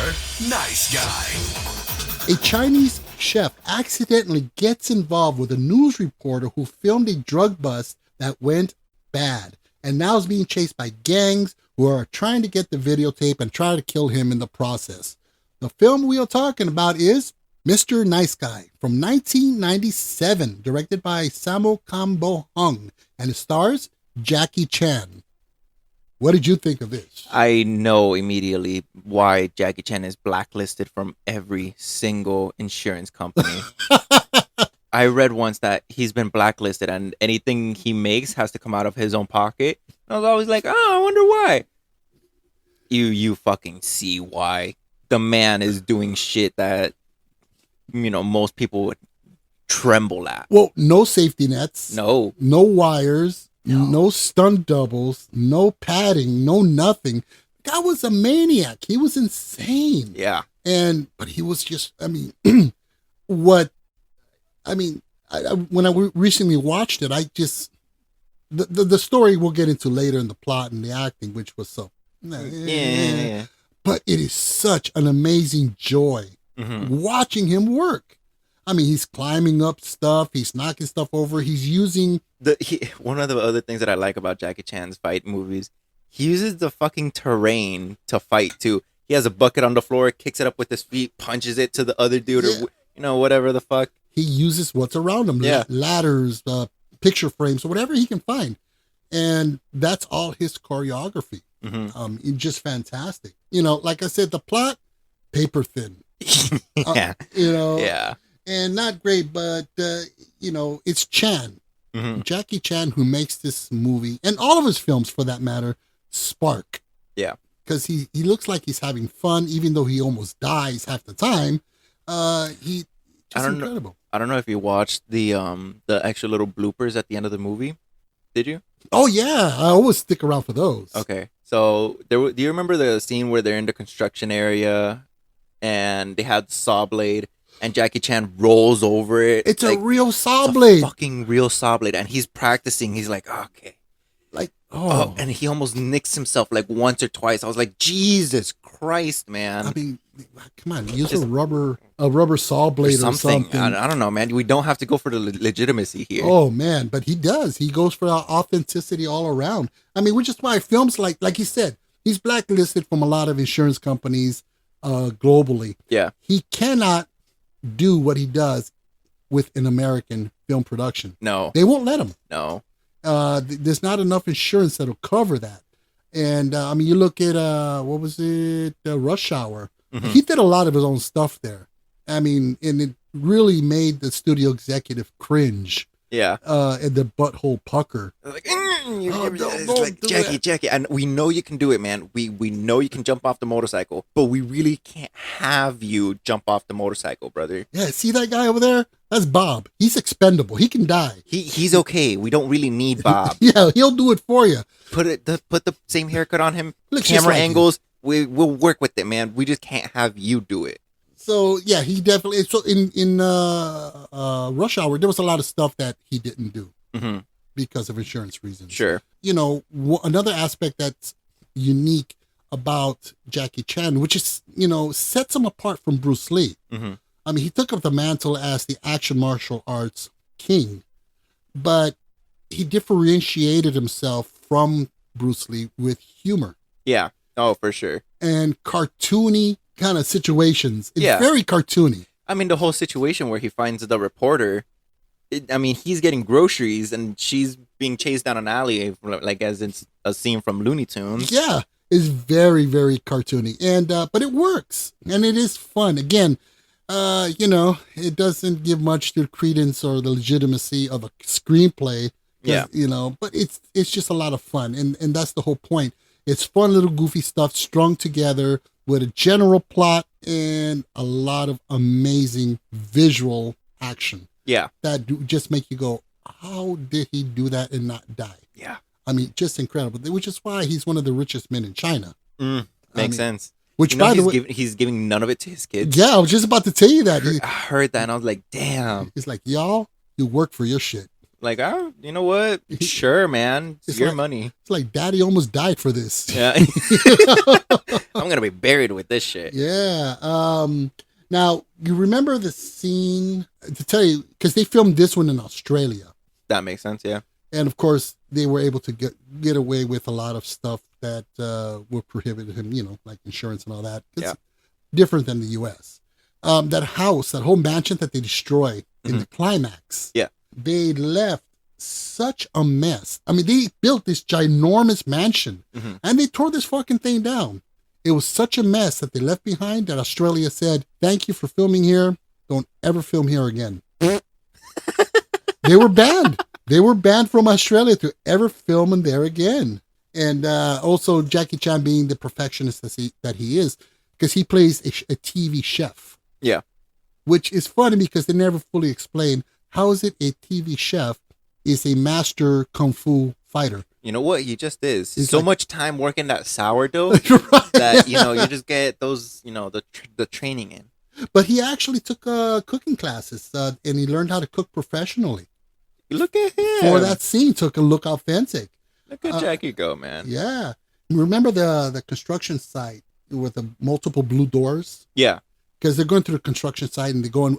Nice Guy. A Chinese chef accidentally gets involved with a news reporter who filmed a drug bust that went bad and now is being chased by gangs who are trying to get the videotape and try to kill him in the process. The film we are talking about is Mr. Nice Guy from 1997, directed by Sammo Kambo Hung, and it stars Jackie Chan. What did you think of this? I know immediately why Jackie Chan is blacklisted from every single insurance company. I read once that he's been blacklisted and anything he makes has to come out of his own pocket. I was always like, oh, I wonder why. You fucking see why. The man is doing shit that, you know, most people would tremble at. Well, no safety nets. No. No wires. No stunt doubles. No padding. No nothing. The guy was a maniac. He was insane. Yeah. But he was just, I mean, when I recently watched it, I just, the story we'll get into later in the plot and the acting, which was so, Yeah. but it is such an amazing joy watching him work. I mean, he's climbing up stuff, he's knocking stuff over, he's using... One of the other things that I like about Jackie Chan's fight movies, he uses the fucking terrain to fight too. He has a bucket on the floor, kicks it up with his feet, punches it to the other dude, or, you know, whatever the fuck. He uses what's around him, ladders, picture frames, whatever he can find. And that's all his choreography. It's just fantastic. You know, like I said, the plot, paper thin. Yeah. You know, Yeah. and not great, but, you know, it's Chan. Jackie Chan who makes this movie, and all of his films for that matter, spark. Yeah. Because he looks like he's having fun, even though he almost dies half the time. He's incredible. I don't know if you watched the extra little bloopers at the end of the movie. Did you? Oh yeah, I always stick around for those. Okay. So do you remember the scene where they're in the construction area and they had the saw blade and Jackie Chan rolls over it? It's like, a real saw it's a blade. fucking real saw blade, and he's practicing. He's like, okay. Like, Oh, and he almost nicks himself like once or twice. I was like, Jesus Christ, man. I mean, come on, use a rubber saw blade or something. I don't know, man. We don't have to go for the legitimacy here. Oh man, but he does. He goes for authenticity all around. I mean, which is why films like he said, he's blacklisted from a lot of insurance companies globally. Yeah. He cannot do what he does with an American film production. No. They won't let him. No. There's not enough insurance that'll cover that. And I mean, you look at what was it, Rush Hour. He did a lot of his own stuff there. I mean, and it really made the studio executive cringe. Yeah. And the butthole pucker. Like, don't like do Jackie, and we know you can do it, man. We know you can jump off the motorcycle, but we really can't have you jump off the motorcycle, brother. Yeah, see that guy over there? That's Bob. He's expendable. He can die. He's okay. We don't really need Bob. Yeah, he'll do it for you. Put the same haircut on him. Looks just Camera like angles. We'll work with it, man. We just can't have you do it. So yeah, he definitely. So in Rush Hour, there was a lot of stuff that he didn't do because of insurance reasons. Sure. You know, another aspect that's unique about Jackie Chan, which is, you know, sets him apart from Bruce Lee. I mean, he took up the mantle as the action martial arts king, but he differentiated himself from Bruce Lee with humor. Yeah. Oh, for sure. And cartoony kind of situations. It's very cartoony. I mean, the whole situation where he finds the reporter I mean, he's getting groceries and she's being chased down an alley, like as it's a scene from Looney Tunes. Yeah, it's very, very cartoony, and but it works, and it is fun. Again, it doesn't give much to the credence or the legitimacy of a screenplay. Yeah, but it's just a lot of fun, and that's the whole point. It's fun, little goofy stuff strung together with a general plot and a lot of amazing visual action. Yeah, that just make you go, how did he do that and not die? Yeah. I mean, just incredible, which is why he's one of the richest men in China. Makes sense. Which, by the way, he's giving none of it to his kids. Yeah, I was just about to tell you that. I heard that and I was like, damn. He's like, y'all, you work for your shit. Like, oh, you know what? Sure, man. It's your money. It's like daddy almost died for this. Yeah. I'm going to be buried with this shit. Yeah. Now, you remember the scene, to tell you, because they filmed this one in Australia. That makes sense, yeah. And of course, they were able to get away with a lot of stuff that were prohibited him, like insurance and all that. It's different than the U.S. That house, that whole mansion that they destroy in the climax. Yeah. They left such a mess. I mean, they built this ginormous mansion and they tore this fucking thing down. It was such a mess that they left behind that Australia said, thank you for filming here. Don't ever film here again. They were banned. They were banned from Australia to ever film in there again. And also Jackie Chan being the perfectionist that he is, because he plays a TV chef. Yeah. Which is funny because they never fully explain how is it a TV chef is a master kung fu fighter. You know what? He just is. He's so like, much time working that sourdough right. that, you just get those, the training in. But he actually took cooking classes and he learned how to cook professionally. Look at him. For that scene, took a look authentic. Look at Jackie go, man. Yeah. Remember the construction site with the multiple blue doors? Yeah. Because they're going through the construction site and they're going,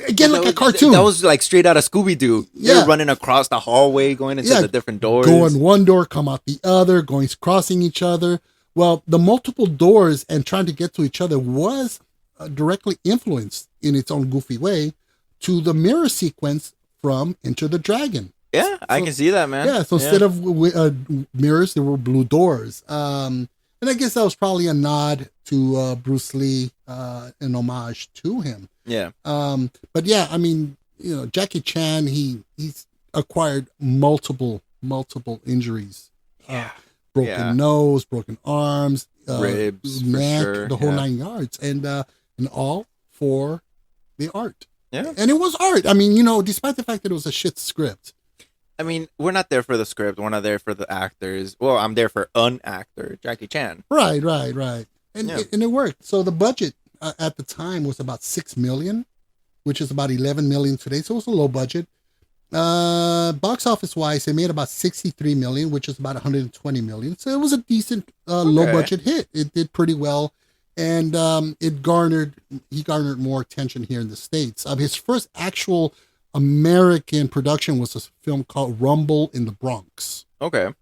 again, like a cartoon. That was like straight out of Scooby-Doo. Yeah. They're running across the hallway, going into the different doors. Go in one door, come out the other, crossing each other. Well, the multiple doors and trying to get to each other was directly influenced in its own goofy way to the mirror sequence from Enter the Dragon. Yeah, I can see that, man. Yeah, so instead of mirrors, there were blue doors. And I guess that was probably a nod to Bruce Lee, an homage to him. Yeah. But yeah, I mean, Jackie Chan, he's acquired multiple injuries. Yeah. Broken nose, broken arms, ribs, neck, sure. the whole 9 yards. And all for the art. Yeah. And it was art. I mean, despite the fact that it was a shit script. I mean, we're not there for the script. We're not there for the actors. Well, I'm there for an actor, Jackie Chan. Right. And it worked. So the budget at the time was about $6 million, which is about $11 million today. So it was a low budget. Box office wise, they made about $63 million, which is about $120 million. So it was a decent low budget hit. It did pretty well. And he garnered more attention here in the States. His first actual American production was a film called Rumble in the Bronx. Okay.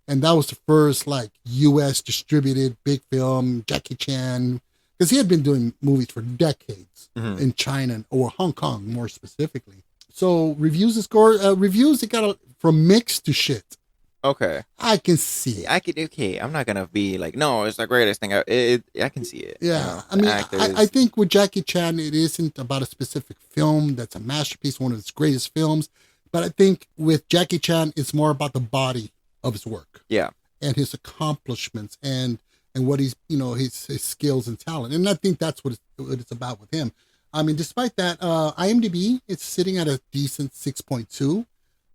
And that was the first U.S. distributed big film, Jackie Chan, because he had been doing movies for decades in China or Hong Kong more specifically. So reviews it got from mixed to shit. Okay. I can see it. Okay, I'm not gonna be like, no, it's the greatest thing. I can see it. Yeah, I mean, I think with Jackie Chan, it isn't about a specific film that's a masterpiece, one of his greatest films. But I think with Jackie Chan, it's more about the body of his work. Yeah. And his accomplishments and what he's, his skills and talent. And I think that's what it's about with him. I mean, despite that, IMDb, it's sitting at a decent 6.2.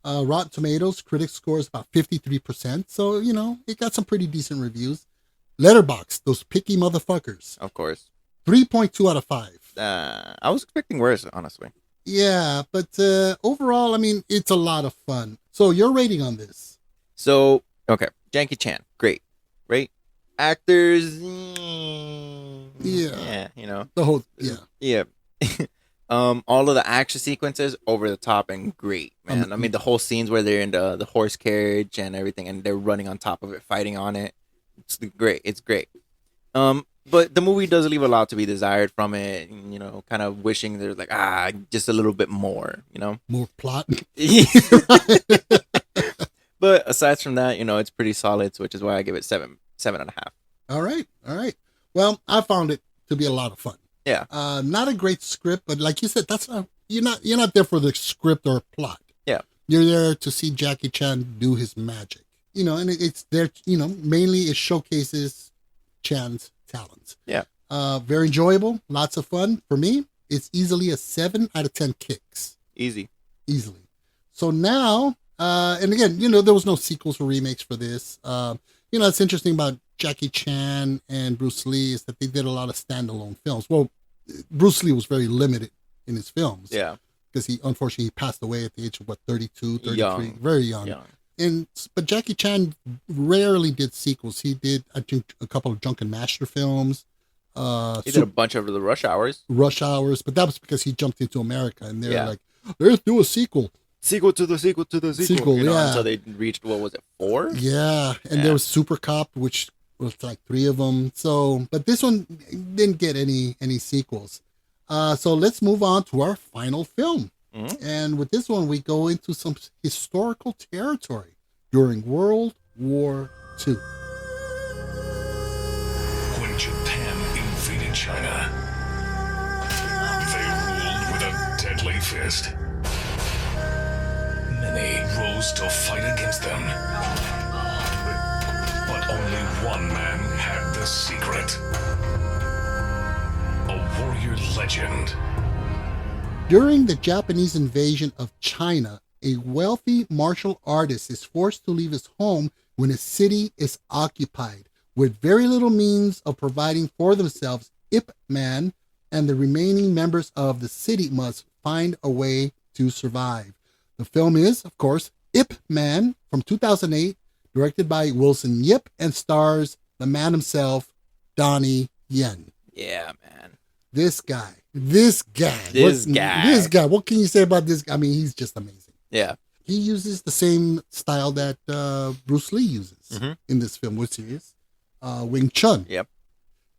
Rotten Tomatoes, critics scores about 53%. So, it got some pretty decent reviews. Letterboxd, those picky motherfuckers. Of course. 3.2 out of 5. I was expecting worse, honestly. Yeah, but overall, I mean, it's a lot of fun. So your rating on this? So, okay. Jackie Chan, great. Right? Actors, yeah. The whole, Yeah. All of the action sequences over the top and great, man. I mean, the whole scenes where they're in the horse carriage and everything, and they're running on top of it, fighting on it. It's great. But the movie does leave a lot to be desired from it. And, kind of wishing there's like just a little bit more. More plot. But aside from that, it's pretty solid, which is why I give it 7.5. All right. Well, I found it to be a lot of fun. Yeah. Not a great script, but like you said, you're not there for the script or plot. Yeah. You're there to see Jackie Chan do his magic. And it's there, mainly it showcases Chan's talents. Yeah. Very enjoyable, lots of fun. For me, it's easily a 7 out of 10 kicks. Easily. So now, and again, there was no sequels or remakes for this. It's interesting about Jackie Chan and Bruce Lee is that they did a lot of standalone films. Well, Bruce Lee was very limited in his films. Yeah. Because he unfortunately passed away at the age of 32, 33, Young. Very young. But Jackie Chan rarely did sequels. He did, I think, a couple of Drunken Master films. He did a bunch of the Rush Hours. But that was because he jumped into America, and they're like, let's do a sequel. Sequel to the sequel to the sequel. Until they reached, what was it, 4? Yeah, and there was Super Cop, which was like 3 of them. So, but this one didn't get any sequels. So let's move on to our final film. Mm-hmm. And with this one, we go into some historical territory during World War II. When Japan invaded China, they ruled with a deadly fist. Many rose to fight against them. But only one man had the secret. A warrior legend. During the Japanese invasion of China, a wealthy martial artist is forced to leave his home when a city is occupied. With very little means of providing for themselves, Ip Man and the remaining members of the city must find a way to survive. The film is, of course, Ip Man from 2008, directed by Wilson Yip, and stars the man himself, Donnie Yen. Yeah, man. This guy. What can you say about this guy? I mean, he's just amazing. Yeah. He uses the same style that Bruce Lee uses in this film, which is Wing Chun. Yep.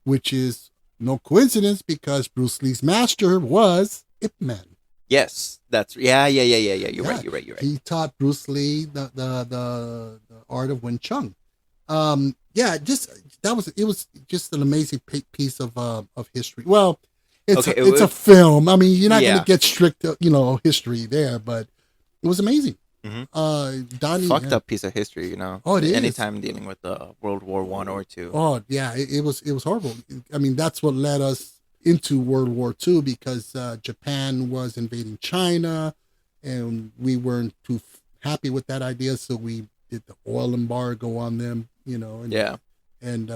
Which is no coincidence because Bruce Lee's master was Ip Man. Yes, that's yeah. You're right. He taught Bruce Lee the art of Wing Chun. It was just an amazing piece of history. Well, it's a film. I mean, you're not going to get strict, history there, but it was amazing. Mm-hmm. Donnie, fucked up piece of history, Oh, it is. Anytime dealing with World War I or II. Oh yeah, it was horrible. I mean, that's what led us into World War II because Japan was invading China, and we weren't too happy with that idea, so we did the oil embargo on them. And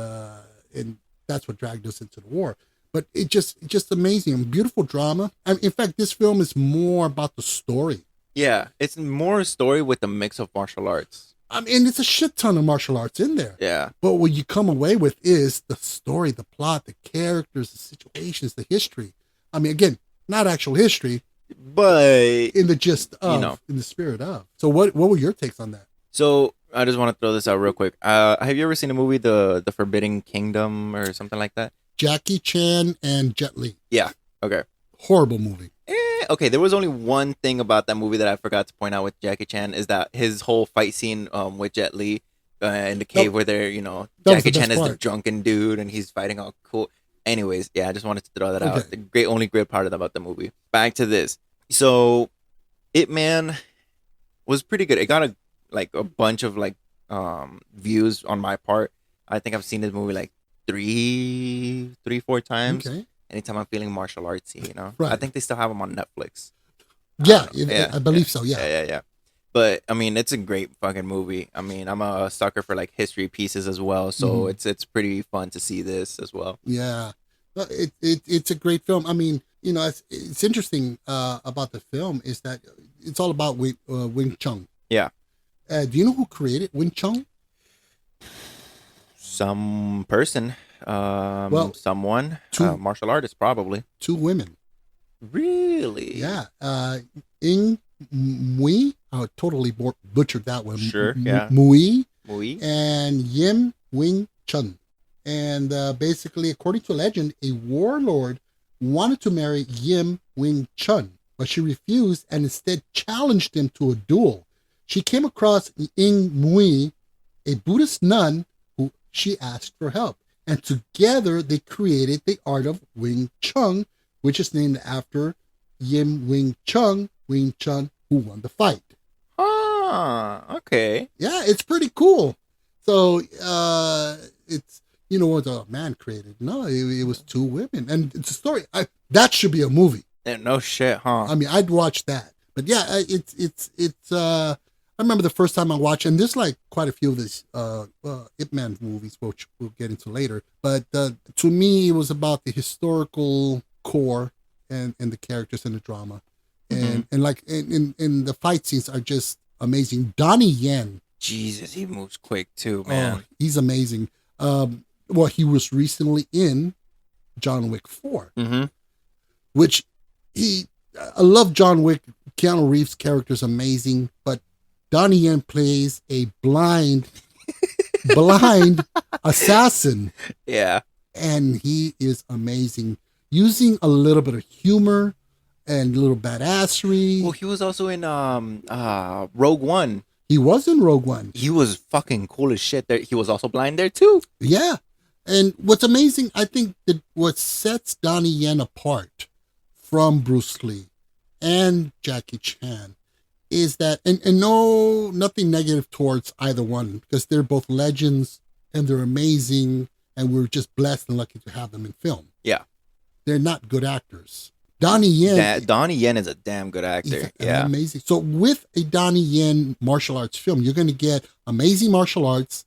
that's what dragged us into the war. But it just amazing, beautiful drama. In fact, this film is more about the story. Yeah, it's more a story with a mix of martial arts. I mean, it's a shit ton of martial arts in there. Yeah. But what you come away with is the story, the plot, the characters, the situations, the history. I mean, again, not actual history, but in the gist of, in the spirit of. So what were your takes on that? So I just want to throw this out real quick. Have you ever seen a movie, The Forbidden Kingdom or something like that? Jackie Chan and Jet Li. Yeah. Okay. Horrible movie. Okay, there was only one thing about that movie that I forgot to point out with Jackie Chan is that his whole fight scene with Jet Li in the cave where they're, Jackie Chan is the drunken dude and he's fighting all cool. Anyways, yeah, I just wanted to throw that out. The only great part about the movie. Back to this. So, Ip Man was pretty good. It got a bunch of views on my part. I think I've seen this movie like three, 4 times. Okay. Anytime I'm feeling martial artsy, Right. I think they still have them on Netflix. Yeah, I believe so. Yeah. But I mean, it's a great fucking movie. I mean, I'm a sucker for history pieces as well, so it's pretty fun to see this as well. Yeah, it's a great film. I mean, it's interesting about the film is that it's all about Wing Chun. Yeah. Do you know who created Wing Chun? Some person. Someone. Martial artist, probably. 2 women. Really? Yeah. Ying Mui. I totally butchered that one. Sure, yeah. Mui. Mui. And Yim Wing Chun. And basically, according to legend, a warlord wanted to marry Yim Wing Chun, but she refused and instead challenged him to a duel. She came across Ying Mui, a Buddhist nun, who she asked for help. And together they created the art of Wing Chun, which is named after Yim Wing Chun, who won the fight. Ah, okay. Yeah, it's pretty cool. So it's, you know what a man created. No, it was two women. And it's a story. That should be a movie. Yeah, no shit, huh? I mean, I'd watch that. But yeah, it's I remember the first time I watched, and there's like quite a few of these Ip Man movies, which we'll get into later. But to me, it was about the historical core and the characters and the drama. And like in the fight scenes are just amazing. Donnie Yen. Jesus, he moves quick too, man. Oh, he's amazing. Well, he was recently in John Wick 4, which I love John Wick. Keanu Reeves' character is amazing, but Donnie Yen plays a blind assassin. Yeah. And he is amazing. Using a little bit of humor and a little badassery. Well, he was also in Rogue One. He was in Rogue One. He was fucking cool as shit there. He was also blind there too. Yeah. And what's amazing, I think that what sets Donnie Yen apart from Bruce Lee and Jackie Chan is that, and nothing negative towards either one, because they're both legends and they're amazing, and we're just blessed and lucky to have them in film. Yeah. They're not good actors. Donnie Yen. Donnie Yen is a damn good actor. Yeah. Amazing. So with a Donnie Yen martial arts film, you're going to get amazing martial arts,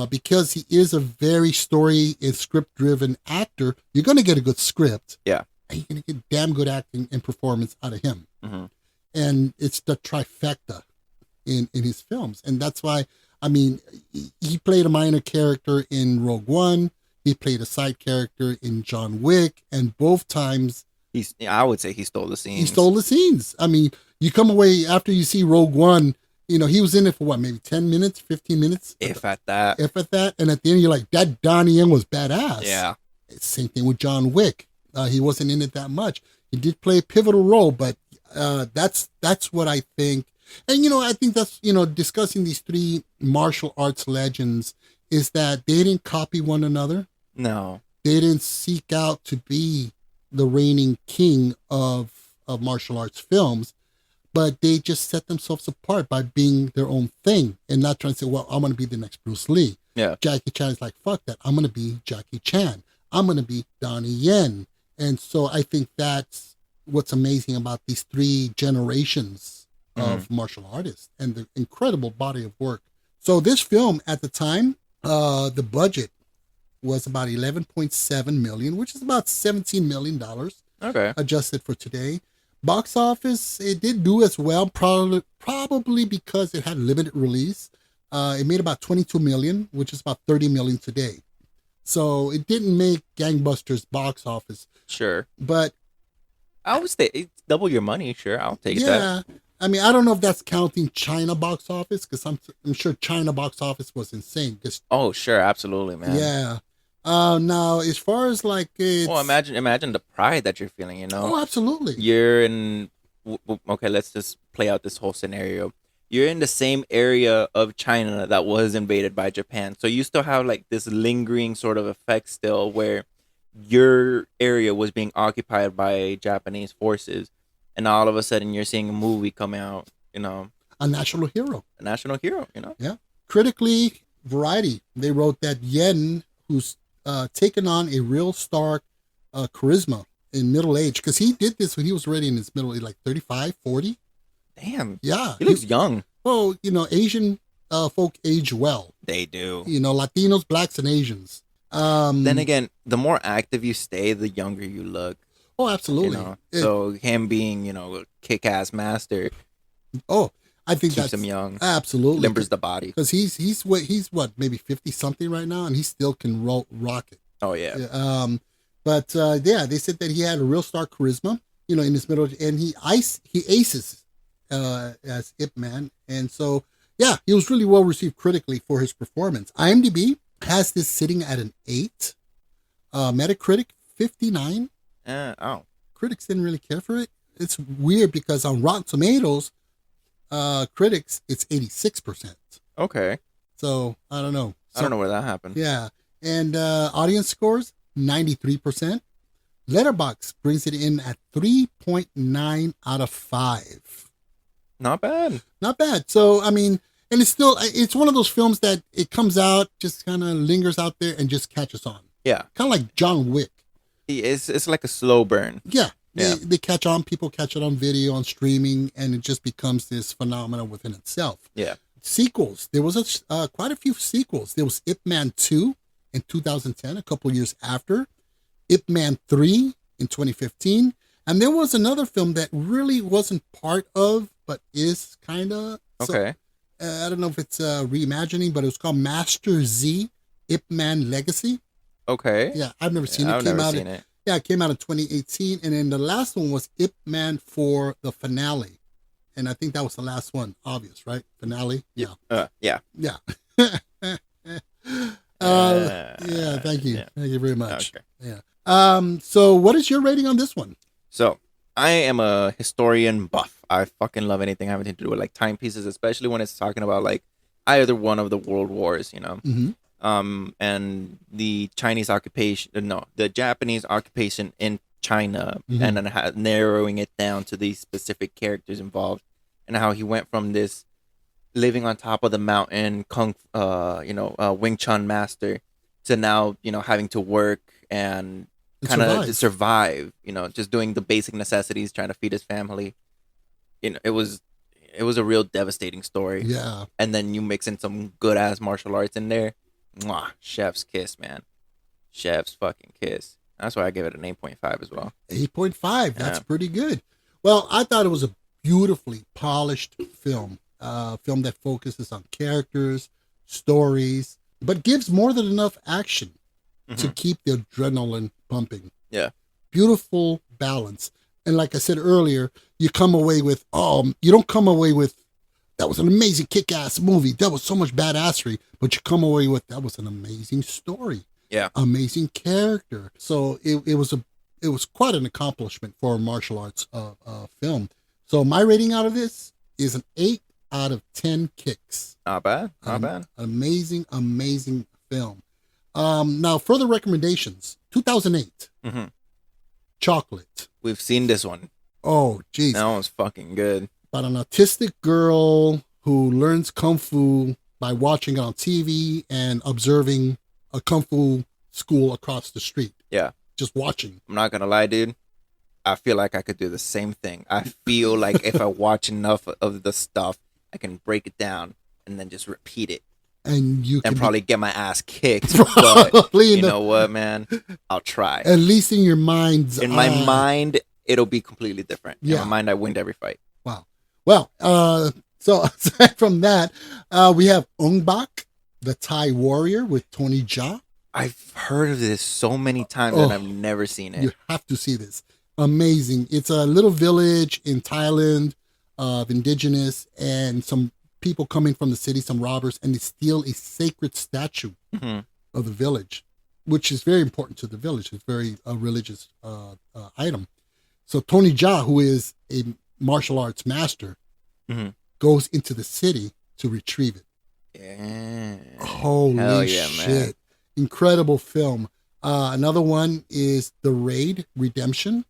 because he is a very story and script driven actor. You're going to get a good script. Yeah. And you're going to get damn good acting and performance out of him. And it's the trifecta in his films. And that's why, I mean, he played a minor character in Rogue One. He played a side character in John Wick. And both times, I would say he stole the scenes. He stole the scenes. I mean, you come away after you see Rogue One, you know, he was in it for what, maybe 10 minutes, 15 minutes? If at that. And at the end, you're like, that Donnie Yen was badass. Yeah. Same thing with John Wick. He wasn't in it that much. He did play a pivotal role, but that's what I think. And, you know, I think that's, you know, discussing these three martial arts legends is that they didn't copy one another. No. They didn't seek out to be the reigning king of martial arts films, but they just set themselves apart by being their own thing and not trying to say, well, I'm going to be the next Bruce Lee. Yeah. Jackie Chan's like, fuck that. I'm going to be Jackie Chan. I'm going to be Donnie Yen. And so I think that's what's amazing about these three generations of martial artists and the incredible body of work. So this film at the time, the budget was about $11.7 million, which is about $17 million. Okay. Adjusted for today. Box office, it did do as well, probably because it had limited release. It made about $22 million, which is about $30 million today. So it didn't make gangbusters box office. Sure. But I would say it's double your money. Sure. I'll take that. Yeah. I mean, I don't know if that's counting China box office, because I'm sure China box office was insane. Oh, sure. Absolutely, man. Yeah. Now, as far as like, well, imagine the pride that you're feeling, you know? Oh, absolutely. You're in, okay, let's just play out this whole scenario. You're in the same area of China that was invaded by Japan. So you still have like this lingering sort of effect still where your area was being occupied by Japanese forces. And all of a sudden you're seeing a movie come out, you know? A national hero. A national hero, you know? Yeah. Critically, Variety, they wrote that Yen, who's taken on a real star charisma in middle age, because he did this when he was already in his middle age, like 35, 40. Damn. Yeah. He looks young. Oh, you know, Asian folk age well. They do. You know, Latinos, blacks, and Asians. Then again, the more active you stay, the younger you look. Oh, absolutely. You know? So him being, you know, a kick-ass master. Oh, I think keeps that's him young. Absolutely. Limbers the body. Because he's what, maybe 50 something right now, and he still can rock it. Oh yeah. But they said that he had a real star charisma, you know, in his middle, and he aces as Ip Man, and so yeah, he was really well received critically for his performance. IMDb has this sitting at an 8. Metacritic 59. Critics didn't really care for it. It's weird because on Rotten Tomatoes, critics, it's 86%. Okay. So I don't know. I don't know where that happened. Yeah. And audience scores 93%. Letterboxd brings it in at 3.9 out of 5. Not bad. Not bad. So I mean, and it's one of those films that it comes out, just kind of lingers out there and just catches on. Yeah. Kind of like John Wick. It's like a slow burn. Yeah. They catch on. People catch it on video, on streaming, and it just becomes this phenomenon within itself. Yeah. Sequels. There was quite a few sequels. There was Ip Man 2 in 2010, a couple years after. Ip Man 3 in 2015. And there was another film that really wasn't part of, but is kind of. Okay. I don't know if it's reimagining, but it was called Master Z, Ip Man Legacy. Okay. Yeah, I've never seen it. I've never seen it. Yeah, it came out in 2018. And then the last one was Ip Man for the finale. And I think that was the last one. Obvious, right? Finale? Yeah. Yeah. Yeah. Yeah, thank you. Yeah. Thank you very much. Okay. Yeah. So what is your rating on this one? So I am a historian buff. I fucking love anything having to do with like timepieces, especially when it's talking about like either one of the world wars, you know. Mm-hmm. And the Chinese occupation, the Japanese occupation in China, and then narrowing it down to these specific characters involved, and how he went from this living on top of the mountain, Wing Chun master, to now, having to work and kind of survive, just doing the basic necessities, trying to feed his family. It was a real devastating story. Yeah. And then you mix in some good ass martial arts in there. Mwah, chef's kiss, man. Chef's fucking kiss. That's why I give it an 8.5 as well. 8.5. That's pretty good. Well, I thought it was a beautifully polished film. Film that focuses on characters, stories, but gives more than enough action to keep the adrenaline pumping. Yeah. Beautiful balance. And like I said earlier, you come away with, you don't come away with, that was an amazing kick-ass movie. That was so much badassery. But you come away with, that was an amazing story. Yeah. Amazing character. So it was quite an accomplishment for a martial arts film. So my rating out of this is an 8 out of 10 kicks. Not bad. Not bad. Amazing, amazing film. Now, further recommendations. 2008. Chocolate. We've seen this one. Oh, geez. That one's fucking good. About an autistic girl who learns Kung Fu by watching it on TV and observing a Kung Fu school across the street. Yeah. Just watching. I'm not going to lie, dude. I feel like I could do the same thing. I feel like if I watch enough of the stuff, I can break it down and then just repeat it. And you can probably get my ass kicked. But you know what, man? I'll try. At least in your mind's In my mind, it'll be completely different. Yeah. In my mind, I win every fight. Wow. Well, so aside from that, we have Ong Bak, the Thai warrior with Tony Jaa. I've heard of this so many times and I've never seen it. You have to see this. Amazing. It's a little village in Thailand of indigenous and some people coming from the city, some robbers, and they steal a sacred statue of the village, which is very important to the village. It's very religious item. So Tony Jaa, who is a martial arts master, goes into the city to retrieve it. Yeah. Holy yeah, shit. Man. Incredible film. Another one is The Raid Redemption.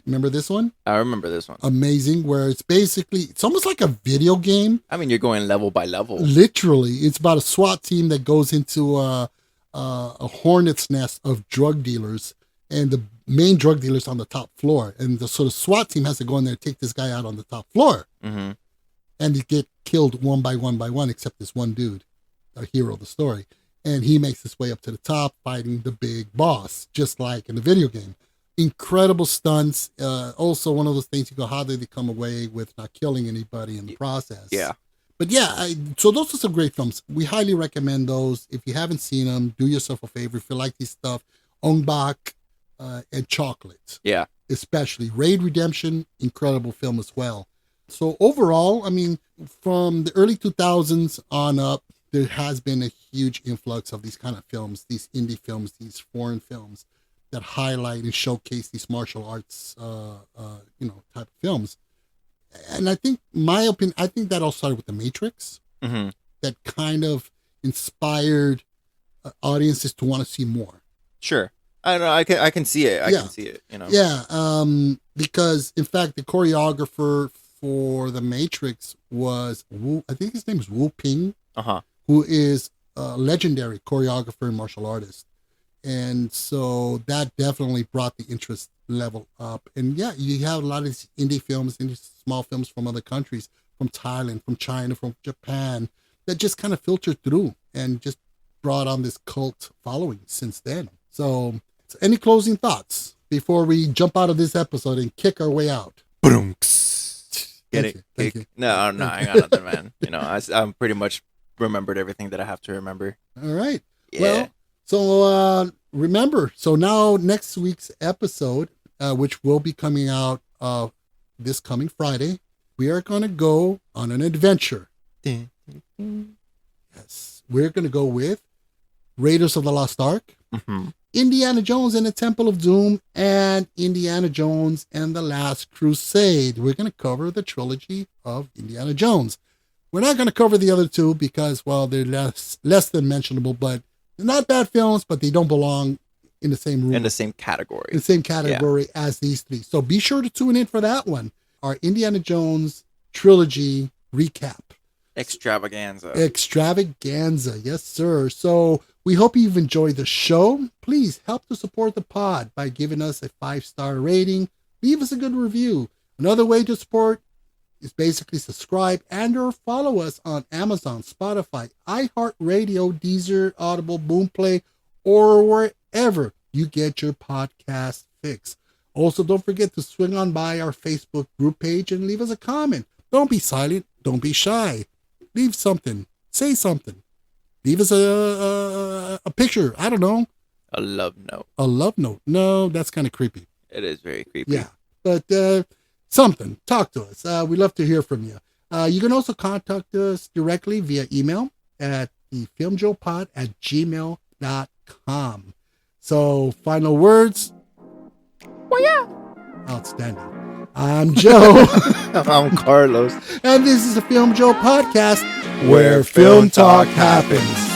Remember this one? I remember this one. Amazing, where it's almost like a video game. I mean, you're going level by level. Literally. It's about a SWAT team that goes into a hornet's nest of drug dealers, and the main drug dealer's on the top floor. And the SWAT team has to go in there and take this guy out on the top floor. And they get killed one by one, except this one dude, the hero of the story. And he makes his way up to the top, fighting the big boss, just like in the video game. Incredible stunts. Also, one of those things you go, how did they come away with not killing anybody in the process? Yeah. But yeah, so those are some great films. We highly recommend those. If you haven't seen them, do yourself a favor. If you like these stuff, Ong Bak and Chocolate. Yeah. Especially. Raid Redemption, incredible film as well. So overall, I mean, from the early 2000s on up, there has been a huge influx of these kind of films, these indie films, these foreign films that highlight and showcase these martial arts, type of films. And I think, my opinion, I think that all started with The Matrix. Mm-hmm. That kind of inspired audiences to want to see more. Sure. I don't know. I can see it. I can see it. Yeah. Because in fact, the choreographer for The Matrix was I think his name is Wu Ping, who is a legendary choreographer and martial artist. And so that definitely brought the interest level up. And yeah, you have a lot of these indie films, indie small films from other countries, from Thailand, from China, from Japan, that just kind of filtered through and just brought on this cult following since then. So any closing thoughts before we jump out of this episode and kick our way out? Get it? Thank you. No, I got nothing, man. I'm pretty much remembered everything that I have to remember. All right. Yeah. Well, so remember, so now next week's episode, which will be coming out this coming Friday, we are going to go on an adventure. Yes. We're going to go with Raiders of the Lost Ark, Indiana Jones and the Temple of Doom, and Indiana Jones and the Last Crusade. We're going to cover the trilogy of Indiana Jones. We're not going to cover the other two because, well, they're less than mentionable, but they're not bad films, but they don't belong in the same room. In the same category. In the same category as these three. So be sure to tune in for that one. Our Indiana Jones trilogy recap. Extravaganza. Yes, sir. So we hope you've enjoyed the show. Please help to support the pod by giving us a 5-star rating. Leave us a good review. Another way to support is basically subscribe and or follow us on Amazon, Spotify, iHeartRadio, Deezer, Audible, Boomplay, or wherever you get your podcast fix. Also, don't forget to swing on by our Facebook group page and leave us a comment. Don't be silent. Don't be shy. Leave something. Say something. Leave us a picture. I don't know. A love note. A love note. No, that's kind of creepy. It is very creepy. Yeah. But something. Talk to us. We love to hear from you. You can also contact us directly via email at thefilmjoepod@gmail.com. So, final words. Well, yeah. Outstanding. I'm Joe. I'm Carlos. And this is the Film Joe podcast, where film talk happens.